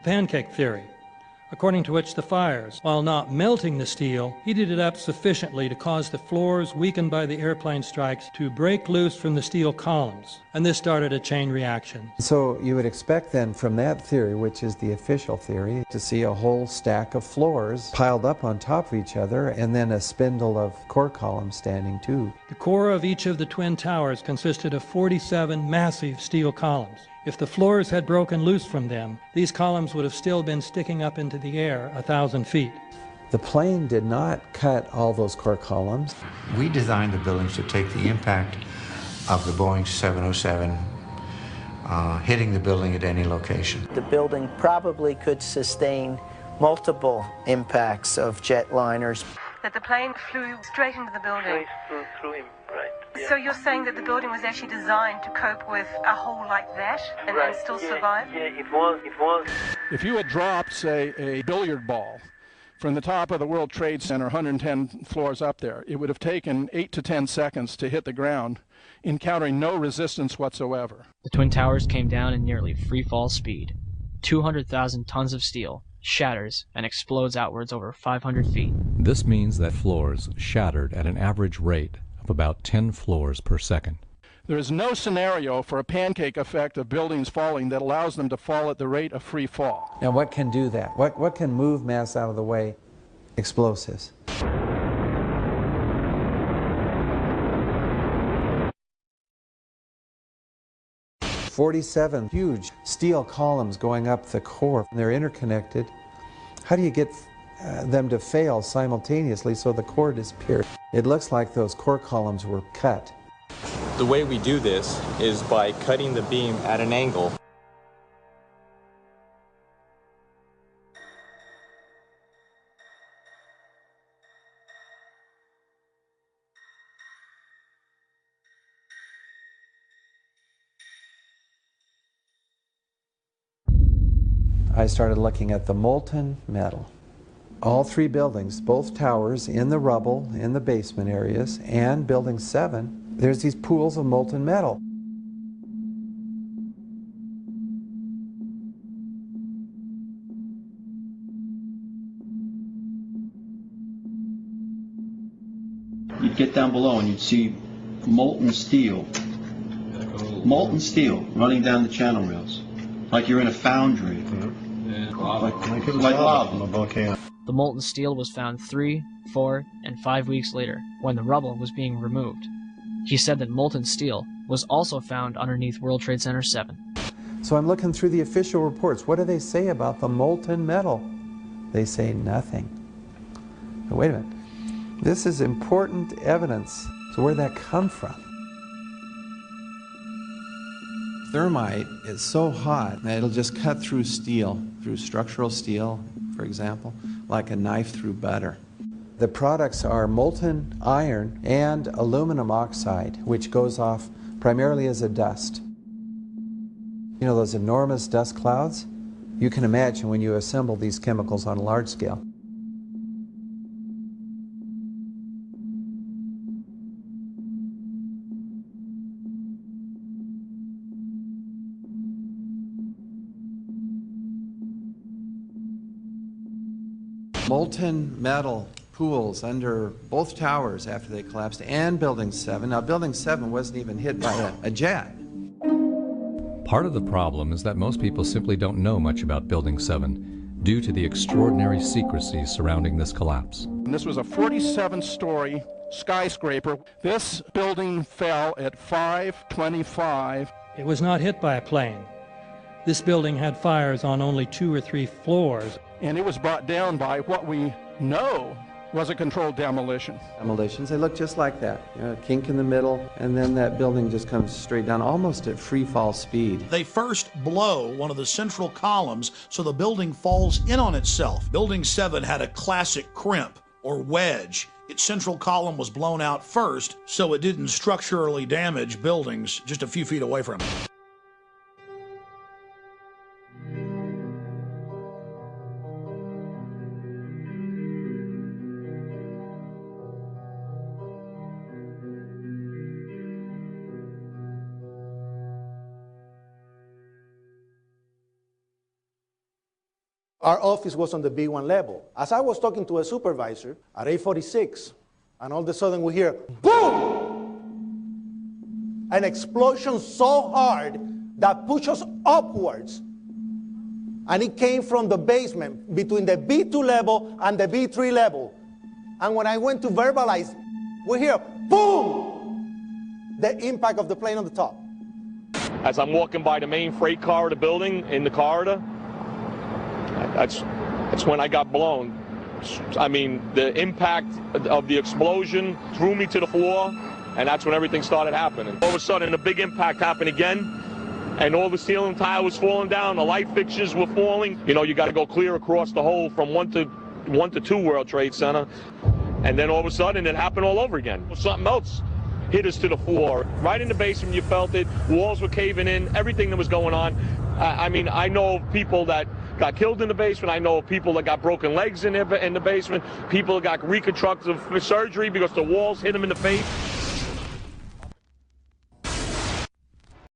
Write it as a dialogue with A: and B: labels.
A: pancake theory, according to which the fires, while not melting the steel, heated it up sufficiently to cause the floors weakened by the airplane strikes to break loose from the steel columns, and this started a chain reaction.
B: So you would expect then from that theory, which is the official theory, to see a whole stack of floors piled up on top of each other and then a spindle of core columns standing too.
A: The core of each of the twin towers consisted of 47 massive steel columns. If the floors had broken loose from them, these columns would have still been sticking up into the air 1,000 feet.
B: The plane did not cut all those core columns.
C: We designed the buildings to take the impact of the Boeing 707 hitting the building at any location.
D: The building probably could sustain multiple impacts of jetliners.
E: That the plane flew straight into the building.
F: Through him, right. Yeah.
E: So you're saying that the building was actually designed to cope with a hole like that and still survive?
F: Yeah, it was.
G: If you had dropped, say, a billiard ball from the top of the World Trade Center, 110 floors up there, it would have taken 8 to 10 seconds to hit the ground, encountering no resistance whatsoever.
H: The Twin Towers came down in nearly free fall speed. 200,000 tons of steel shatters and explodes outwards over 500 feet.
I: This means that floors shattered at an average rate of about 10 floors per second.
G: There is no scenario for a pancake effect of buildings falling that allows them to fall at the rate of free fall.
B: Now what can do that? What can move mass out of the way? Explosives. "47 huge steel columns going up the core. They're interconnected. How do you get them to fail simultaneously so the core disappears? It looks like those core columns were cut.
J: The way we do this is by cutting the beam at an angle.
B: I started looking at the molten metal. All three buildings, both towers, in the rubble, in the basement areas, and Building 7, there's these pools of molten metal.
K: You'd get down below and you'd see molten steel running down the channel rails, like you're in a foundry. Like lava.
F: A volcano.
H: The molten steel was found 3, 4, and 5 weeks later, when the rubble was being removed. He said that molten steel was also found underneath World Trade Center 7.
B: So I'm looking through the official reports. What do they say about the molten metal? They say nothing. But wait a minute. This is important evidence. So where'd that come from? Thermite is so hot that it'll just cut through steel, through structural steel, for example, like a knife through butter. The products are molten iron and aluminum oxide, which goes off primarily as a dust. You know those enormous dust clouds? You can imagine when you assemble these chemicals on a large scale. Molten metal pools under both towers after they collapsed, and Building 7. Now, Building 7 wasn't even hit by a jet.
I: Part of the problem is that most people simply don't know much about Building 7 due to the extraordinary secrecy surrounding this collapse.
G: And this was a 47-story skyscraper. This building fell at 5:25.
A: It was not hit by a plane. This building had fires on only 2 or 3 floors.
G: And it was brought down by what we know was a controlled demolition.
B: Demolitions, they look just like that. You know, a kink in the middle, and then that building just comes straight down, almost at free fall speed.
L: They first blow one of the central columns so the building falls in on itself. Building 7 had a classic crimp or wedge. Its central column was blown out first, so it didn't structurally damage buildings just a few feet away from it.
M: Our office was on the B1 level. As I was talking to a supervisor at 8:46, and all of a sudden we hear, boom! An explosion so hard that pushed us upwards. And it came from the basement between the B2 level and the B3 level. And when I went to verbalize, we hear, boom! The impact of the plane on the top.
N: As I'm walking by the main freight corridor building in the corridor, that's when I got blown. I mean, the impact of the explosion threw me to the floor, and that's when everything started happening. All of a sudden, a big impact happened again, and all the ceiling tile was falling down, the light fixtures were falling. You know, you got to go clear across the whole from 1 to 2 World Trade Center, and then all of a sudden, it happened all over again. Something else hit us to the floor. Right in the basement, you felt it. Walls were caving in, everything that was going on. I mean, I know of people that got killed in the basement. I know of people that got broken legs in the basement. People that got reconstructive surgery because the walls hit them in the face.